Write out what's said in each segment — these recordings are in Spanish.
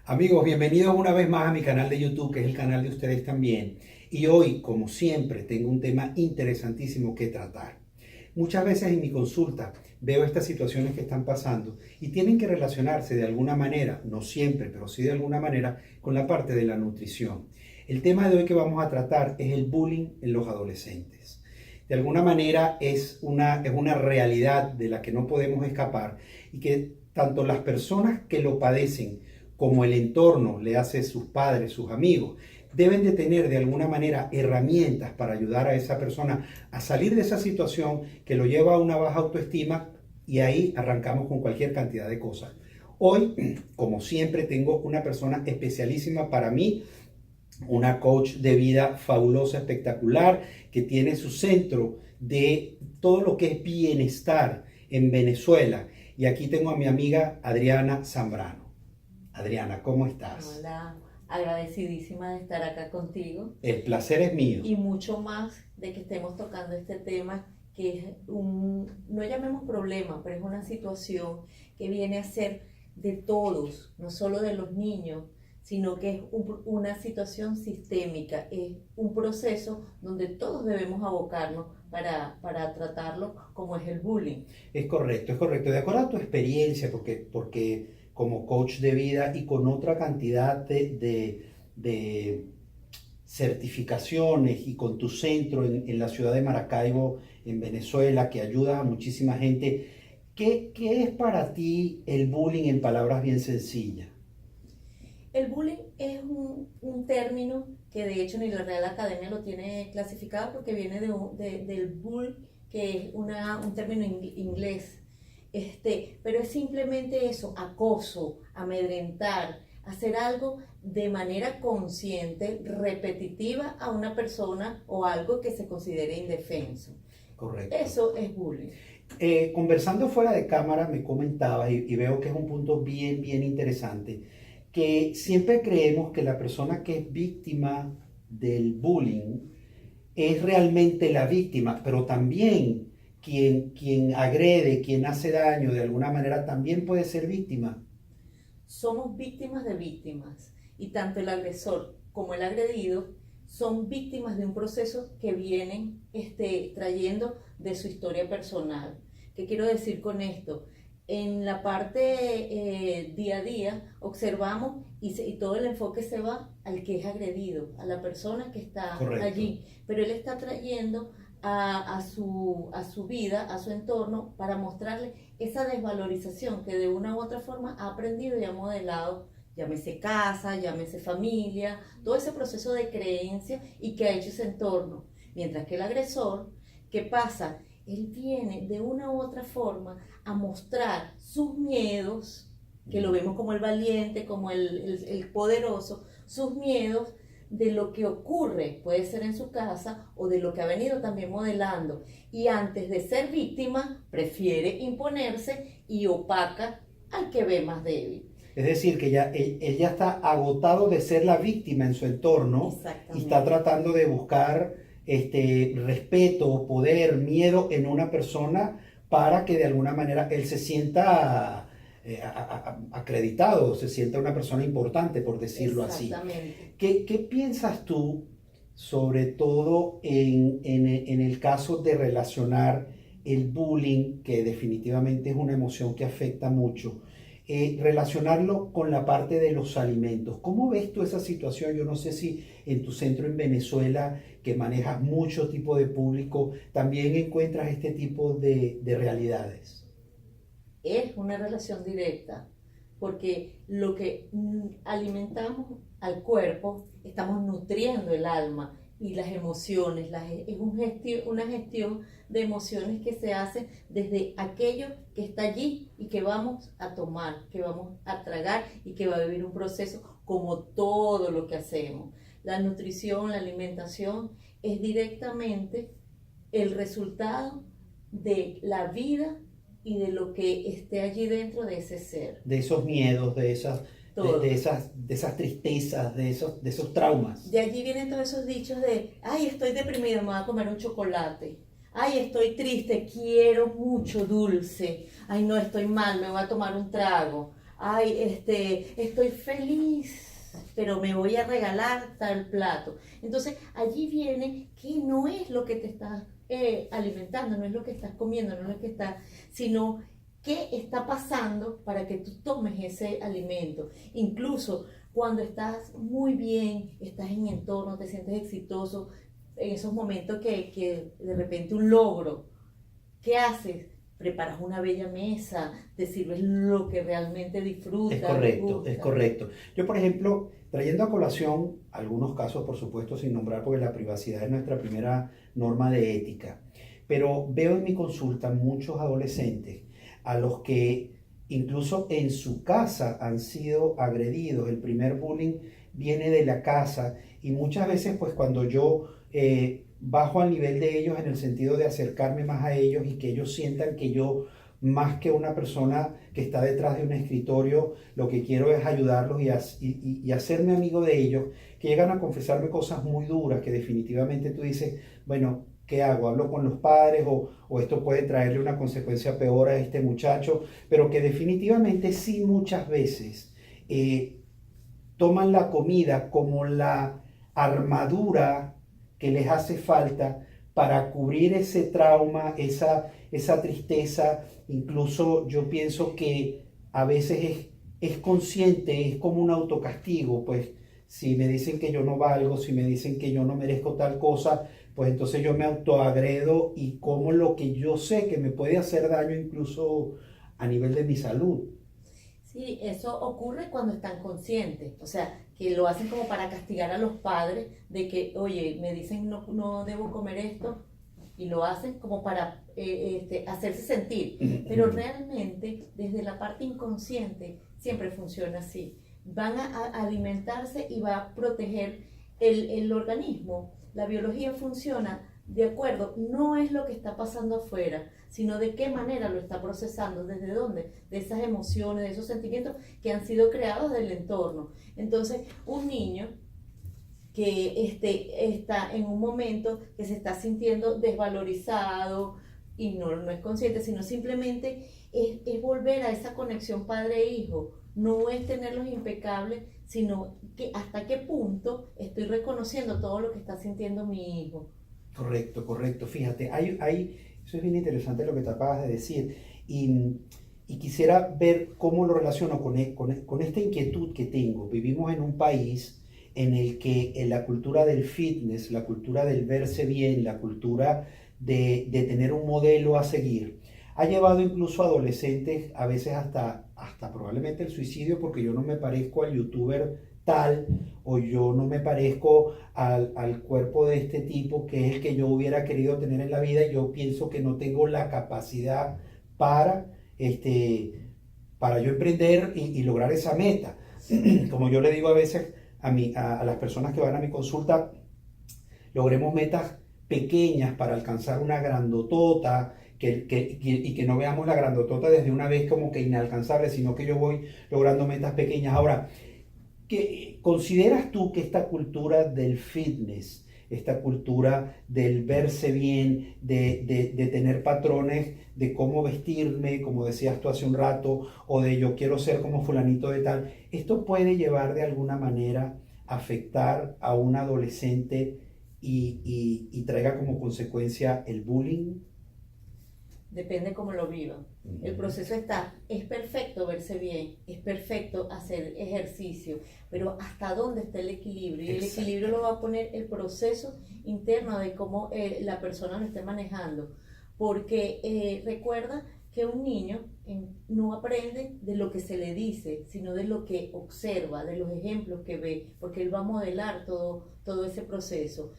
Amigos, bienvenidos una vez más a mi canal de YouTube, que es el canal de ustedes también. Y hoy, como siempre, tengo un tema interesantísimo que tratar. Muchas veces en mi consulta veo estas situaciones que están pasando y tienen que relacionarse de alguna manera, no siempre, pero sí de alguna manera, con la parte de la nutrición. El tema de hoy que vamos a tratar es el bullying en los adolescentes. De alguna manera es una realidad de la que no podemos escapar y que tanto las personas que lo padecen como el entorno le hace sus padres, sus amigos, deben de tener de alguna manera herramientas para ayudar a esa persona a salir de esa situación que lo lleva a una baja autoestima y ahí arrancamos con cualquier cantidad de cosas. Hoy, como siempre, tengo una persona especialísima para mí, una coach de vida fabulosa, espectacular, que tiene su centro de todo lo que es bienestar en Venezuela. Y aquí tengo a mi amiga Adriana Zambrano. Adriana, ¿cómo estás? Hola, agradecidísima de estar acá contigo El placer es mío. y mucho más de que estemos tocando este tema que es no llamemos problema, pero es una situación que viene a ser de todos, no solo de los niños, sino que es una situación sistémica, es un proceso donde todos debemos abocarnos para tratarlo como es el bullying. Es correcto, es correcto. De acuerdo a tu experiencia, porque como coach de vida y con otra cantidad de certificaciones y con tu centro en la ciudad de Maracaibo, en Venezuela, que ayuda a muchísima gente, ¿qué es para ti el bullying en palabras bien sencillas? El bullying es un término que de hecho ni la Real Academia lo tiene clasificado porque viene del bull, que es un término inglés. Pero es simplemente eso, acoso, amedrentar, hacer algo de manera consciente, repetitiva a una persona o algo que se considere indefenso. Correcto. Eso es bullying. Conversando fuera de cámara me comentabas y veo que es un punto bien, bien interesante, que siempre creemos que la persona que es víctima del bullying es realmente la víctima, pero también quien agrede, quien hace daño de alguna manera también puede ser víctima. Somos víctimas de víctimas y tanto el agresor como el agredido son víctimas de un proceso que vienen trayendo de su historia personal. ¿Qué quiero decir con esto? En la parte día a día observamos y todo el enfoque se va al que es agredido, a la persona que está Correcto. allí, pero él está trayendo a su vida, a su entorno, para mostrarle esa desvalorización que de una u otra forma ha aprendido y ha modelado, llámese casa, llámese familia, todo ese proceso de creencia y que ha hecho ese entorno. Mientras que el agresor, ¿qué pasa? Él viene de una u otra forma a mostrar sus miedos, que lo vemos como el valiente, como el poderoso, sus miedos de lo que ocurre, puede ser en su casa o de lo que ha venido también modelando. Y antes de ser víctima, prefiere imponerse y opaca al que ve más débil. Es decir, que él ya está agotado de ser la víctima en su entorno y está Exactamente. tratando de buscar respeto, poder, miedo en una persona para que de alguna manera él se sienta acreditado, se sienta una persona importante, por decirlo así. Exactamente. ¿Qué piensas tú, sobre todo en el caso de relacionar el bullying, que definitivamente es una emoción que afecta mucho? Relacionarlo con la parte de los alimentos. ¿Cómo ves tú esa situación? Yo no sé si en tu centro en Venezuela, que manejas mucho tipo de público, también encuentras este tipo de realidades. Es una relación directa, porque lo que alimentamos al cuerpo, estamos nutriendo el alma y las emociones. Es una gestión de emociones que se hace desde aquello que está allí y que vamos a tomar, que vamos a tragar y que va a vivir un proceso como todo lo que hacemos. La nutrición, la alimentación es directamente el resultado de la vida y de lo que esté allí dentro de ese ser. De esos miedos, Todo. de esas tristezas, de esos traumas. De allí vienen todos esos dichos de, ay, estoy deprimido, me voy a comer un chocolate. Ay, estoy triste, quiero mucho dulce. Ay, no, estoy mal, me voy a tomar un trago. ay, estoy feliz, pero me voy a regalar tal plato. Entonces, allí viene que no es lo que te estás alimentando, no es lo que estás comiendo, no es lo que estás, sino qué está pasando para que tú tomes ese alimento. Incluso cuando estás muy bien, estás en entorno, te sientes exitoso, en esos momentos que de repente un logro, ¿qué haces? Preparas una bella mesa, te sirves lo que realmente Es disfrutas, te correcto, es gusta. correcto. Yo, por ejemplo, trayendo a colación algunos casos, por supuesto, sin nombrar, porque la privacidad es nuestra primera norma de ética, pero veo en mi consulta muchos adolescentes a los que incluso en su casa han sido agredidos. El primer bullying viene de la casa y muchas veces, pues cuando yo bajo al nivel de ellos en el sentido de acercarme más a ellos y que ellos sientan que yo más que una persona que está detrás de un escritorio, lo que quiero es ayudarlos y hacerme amigo de ellos, que llegan a confesarme cosas muy duras, que definitivamente tú dices, bueno, ¿qué hago? ¿Hablo con los padres o esto puede traerle una consecuencia peor a este muchacho? Pero que definitivamente sí muchas veces eh, toman la comida como la armadura que les hace falta para cubrir ese trauma, esa tristeza. Incluso yo pienso que a veces es consciente, es como un autocastigo, pues si me dicen que yo no valgo, si me dicen que yo no merezco tal cosa, pues entonces yo me autoagredo y como lo que yo sé que me puede hacer daño incluso a nivel de mi salud. Sí, eso ocurre cuando están conscientes, o sea, que lo hacen como para castigar a los padres de que, oye, me dicen no, no debo comer esto y lo hacen como para hacerse sentir, pero realmente desde la parte inconsciente siempre funciona así. Van a alimentarse y va a proteger el organismo. La biología funciona de acuerdo, no es lo que está pasando afuera, sino de qué manera lo está procesando, desde dónde, de esas emociones, de esos sentimientos que han sido creados del entorno. Entonces, un niño que está en un momento que se está sintiendo desvalorizado y no, no es consciente, sino simplemente es volver a esa conexión padre-hijo, no es tenerlos impecables, sino que hasta qué punto estoy reconociendo todo lo que está sintiendo mi hijo. Correcto, correcto. Fíjate, eso es bien interesante lo que te acabas de decir. Y, y quisiera ver cómo lo relaciono con esta inquietud que tengo. Vivimos en un país en el que en la cultura del fitness, la cultura del verse bien, la cultura de tener un modelo a seguir, ha llevado incluso a adolescentes a veces hasta probablemente el suicidio porque yo no me parezco al youtuber tal o yo no me parezco al cuerpo de este tipo que es el que yo hubiera querido tener en la vida y yo pienso que no tengo la capacidad para, para yo emprender y lograr esa meta. Como yo le digo a veces a las personas que van a mi consulta, logremos metas pequeñas para alcanzar una grandotota y que no veamos la grandotota desde una vez como que inalcanzable, sino que yo voy logrando metas pequeñas. Ahora, ¿consideras tú que esta cultura del fitness, esta cultura del verse bien, de tener patrones de cómo vestirme, como decías tú hace un rato, o de yo quiero ser como fulanito de tal, esto puede llevar de alguna manera a afectar a un adolescente y traiga como consecuencia el bullying? Depende cómo lo vivan. El proceso es perfecto verse bien, es perfecto hacer ejercicio, pero ¿hasta dónde está el equilibrio? Y el Exacto. equilibrio lo va a poner el proceso interno de cómo la persona lo esté manejando. Porque recuerda que un niño no aprende de lo que se le dice, sino de lo que observa, de los ejemplos que ve, porque él va a modelar todo ese proceso.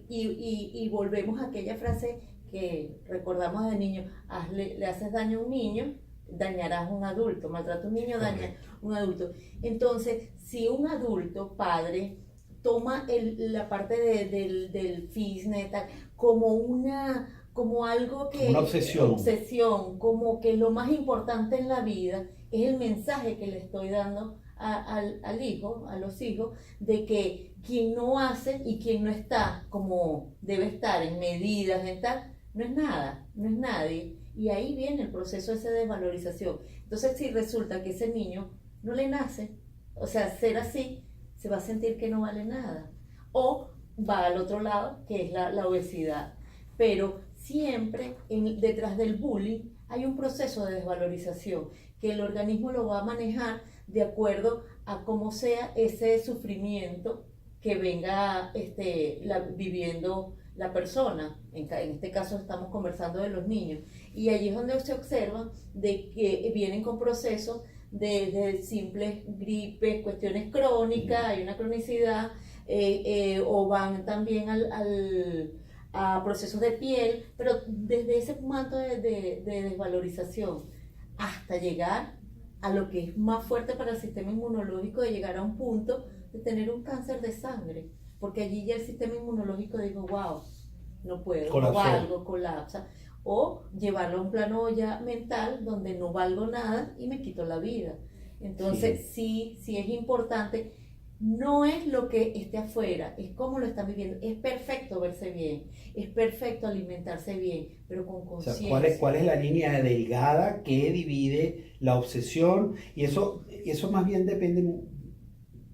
Y volvemos a aquella frase que recordamos de niño, le haces daño a un niño, dañarás a un adulto, maltrata a un niño, daña a un adulto. Entonces, si un adulto, padre, toma la parte del fitness como algo Como una obsesión. obsesión, como que lo más importante en la vida es el mensaje que le estoy dando al hijo, a los hijos, de que quien no hace y quien no está como debe estar en medidas, en tal, no es nada, no es nadie. Y ahí viene el proceso ese de desvalorización. Entonces, si resulta que ese niño no le nace, o sea, ser así, se va a sentir que no vale nada. O va al otro lado, que es la obesidad. Pero siempre detrás del bullying hay un proceso de desvalorización que el organismo lo va a manejar de acuerdo a cómo sea ese sufrimiento que venga viviendo la persona. En este caso estamos conversando de los niños. Y allí es donde se observa de que vienen con procesos de simples gripes, cuestiones crónicas, hay una cronicidad, o van también a procesos de piel, pero desde ese manto de desvalorización hasta llegar a lo que es más fuerte para el sistema inmunológico, de llegar a un punto de tener un cáncer de sangre, porque allí ya el sistema inmunológico dijo, wow, no puedo, Colapsó. no valgo, colapsa, o llevarlo a un plano ya mental donde no valgo nada y me quito la vida. Entonces sí es importante. No es lo que esté afuera, es cómo lo están viviendo. Es perfecto verse bien, es perfecto alimentarse bien, pero con O sea, conciencia. ¿cuál es la línea delgada que divide la obsesión? Y eso más bien depende,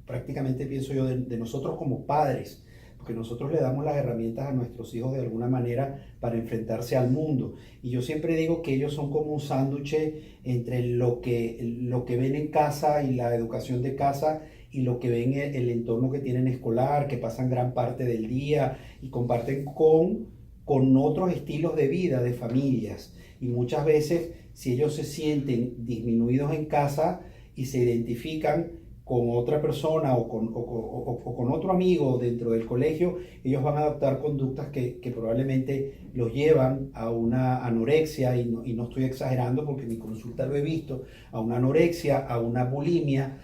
prácticamente pienso yo, de nosotros como padres, porque nosotros le damos las herramientas a nuestros hijos de alguna manera para enfrentarse al mundo. Y yo siempre digo que ellos son como un sándwich entre lo que ven en casa y la educación de casa y lo que ven en el entorno que tienen escolar, que pasan gran parte del día y comparten con otros estilos de vida, de familias. Y muchas veces, si ellos se sienten disminuidos en casa y se identifican con otra persona o con otro amigo dentro del colegio, ellos van a adoptar conductas que probablemente los llevan a una anorexia, y no estoy exagerando porque en mi consulta lo he visto, a una anorexia, a una bulimia.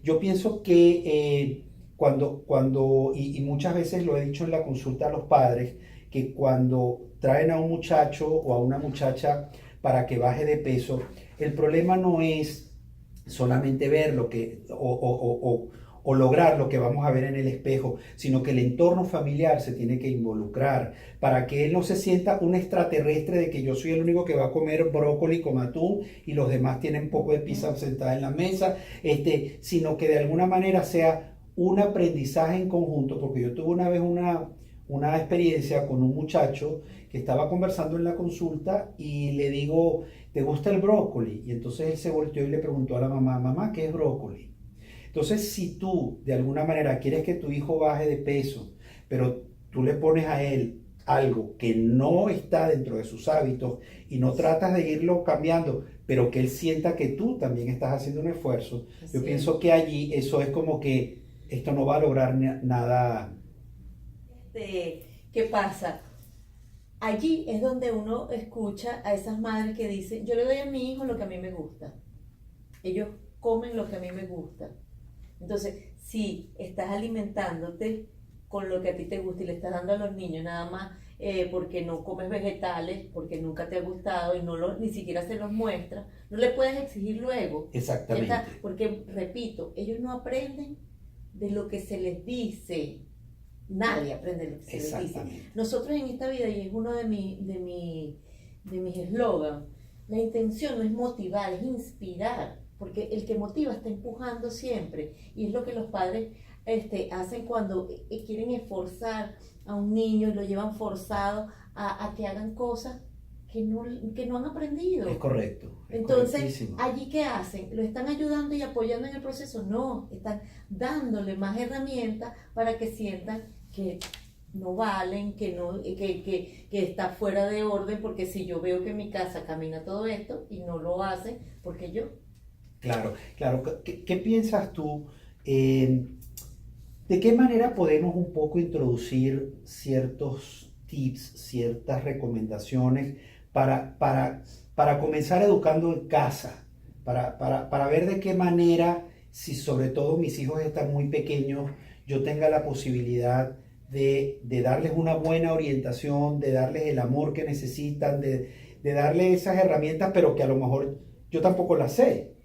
Yo pienso que y muchas veces lo he dicho en la consulta a los padres, que cuando traen a un muchacho o a una muchacha para que baje de peso, el problema no es solamente ver lo que o lograr lo que vamos a ver en el espejo, sino que el entorno familiar se tiene que involucrar para que él no se sienta un extraterrestre de que yo soy el único que va a comer brócoli con atún y los demás tienen poco de pizza sentada en la mesa, sino que de alguna manera sea un aprendizaje en conjunto, porque yo tuve una vez una experiencia con un muchacho que estaba conversando en la consulta y le digo, ¿te gusta el brócoli? Y entonces él se volteó y le preguntó a la mamá, mamá, ¿qué es brócoli? Entonces, si tú de alguna manera quieres que tu hijo baje de peso, pero tú le pones a él algo que no está dentro de sus hábitos y no tratas de irlo cambiando, pero que él sienta que tú también estás haciendo un esfuerzo, yo pienso que allí eso es como que esto no va a lograr nada. ¿Qué pasa? Allí es donde uno escucha a esas madres que dicen, yo le doy a mi hijo lo que a mí me gusta. Ellos comen lo que a mí me gusta. Entonces, si estás alimentándote con lo que a ti te gusta y le estás dando a los niños nada más porque no comes vegetales, porque nunca te ha gustado y ni siquiera se los muestra, no le puedes exigir luego. Exactamente. Porque, repito, ellos no aprenden de lo que se les dice. Nadie aprende lo que se les dice. Nosotros en esta vida, y es uno de mis eslogans, la intención no es motivar, es inspirar, porque el que motiva está empujando siempre, y es lo que los padres hacen cuando quieren esforzar a un niño y lo llevan forzado a que hagan cosas que no han aprendido. Es correcto. Entonces, allí ¿qué hacen? ¿Lo están ayudando y apoyando en el proceso? No, están dándole más herramientas para que sientan que no valen, que está fuera de orden, porque si yo veo que en mi casa camina todo esto y no lo hacen, porque yo. Claro. ¿Qué piensas tú? ¿De qué manera podemos un poco introducir ciertos tips, ciertas recomendaciones para comenzar educando en casa? Para ver de qué manera, si sobre todo mis hijos están muy pequeños, yo tenga la posibilidad de darles una buena orientación, de darles el amor que necesitan, de darles esas herramientas, pero que a lo mejor yo tampoco las sé.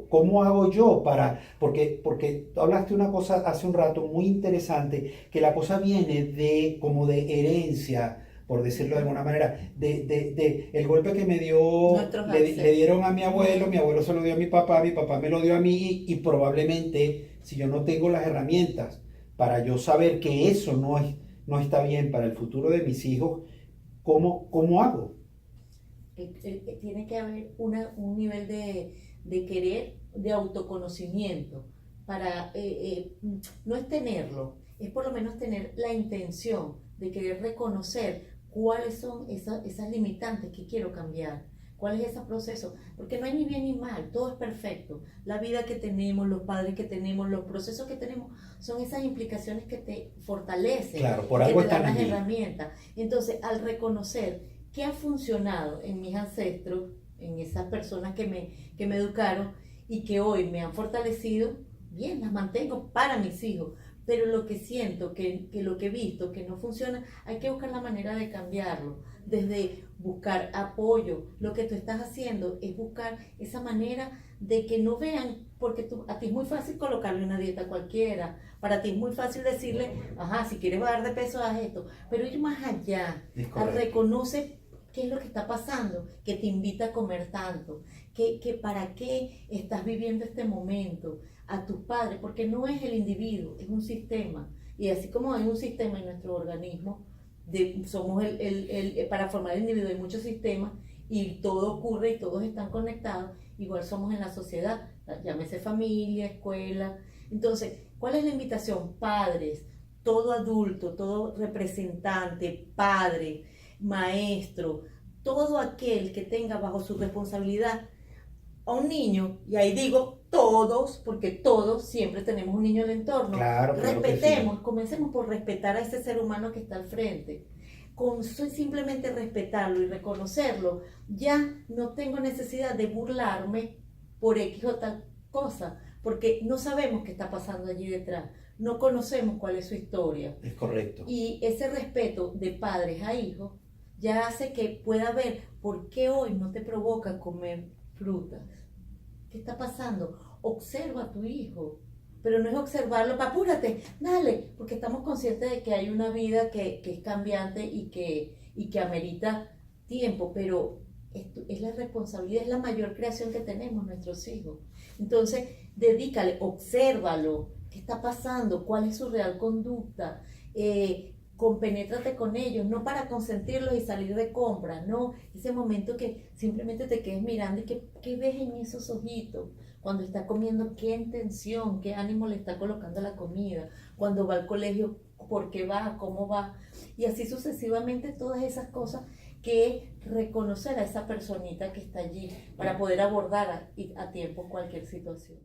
¿Cómo hago yo porque tú hablaste una cosa hace un rato muy interesante, que la cosa viene como de herencia, por decirlo de alguna manera, de el golpe que me dio, Nuestros le ancestros. dieron a mi abuelo se lo dio a mi papá me lo dio a mí y probablemente si yo no tengo las herramientas para yo saber que eso no está bien para el futuro de mis hijos, ¿cómo hago? Tiene que haber un nivel de querer, de autoconocimiento, para, no es tenerlo, es por lo menos tener la intención de querer reconocer cuáles son esas limitantes que quiero cambiar, cuál es ese proceso, porque no hay ni bien ni mal, todo es perfecto, la vida que tenemos, los padres que tenemos, los procesos que tenemos, son esas implicaciones que te fortalecen, Claro, por que algo te dan están las allí. herramientas. Entonces, al reconocer qué ha funcionado en mis ancestros, en esas personas que me educaron y que hoy me han fortalecido, bien, las mantengo para mis hijos. Pero lo que siento, que lo que he visto que no funciona, hay que buscar la manera de cambiarlo. Desde buscar apoyo, lo que tú estás haciendo es buscar esa manera de que no vean, porque a ti es muy fácil colocarle una dieta cualquiera, para ti es muy fácil decirle, ajá, si quieres bajar de peso, haz esto, pero ir más allá, Es a correcto. reconoce qué es lo que está pasando, que te invita a comer tanto, que para qué estás viviendo este momento, a tus padres, porque no es el individuo, es un sistema. Y así como hay un sistema en nuestro organismo, somos para formar el individuo hay muchos sistemas y todo ocurre y todos están conectados, igual somos en la sociedad, llámese familia, escuela. Entonces, ¿cuál es la invitación? Padres, todo adulto, todo representante, padre, maestro, todo aquel que tenga bajo su responsabilidad a un niño, y ahí digo todos, porque todos siempre tenemos un niño en el entorno, Claro que respetemos, sí. comencemos por respetar a ese ser humano que está al frente. Con simplemente respetarlo y reconocerlo, ya no tengo necesidad de burlarme por X o tal cosa, porque no sabemos qué está pasando allí detrás, no conocemos cuál es su historia. Es correcto. Y ese respeto de padres a hijos ya hace que pueda ver por qué hoy no te provoca comer frutas. ¿Qué está pasando? Observa a tu hijo, pero no es observarlo, apúrate, dale, porque estamos conscientes de que hay una vida que es cambiante y que amerita tiempo, pero es la responsabilidad, es la mayor creación que tenemos nuestros hijos. Entonces, dedícale, obsérvalo, qué está pasando, cuál es su real conducta, compenétrate con ellos, no para consentirlos y salir de compra, no, ese momento que simplemente te quedes mirando y que ves en esos ojitos, cuando está comiendo, qué intención, qué ánimo le está colocando la comida, cuando va al colegio, por qué va, cómo va, y así sucesivamente todas esas cosas que reconocer a esa personita que está allí para poder abordar a tiempo cualquier situación.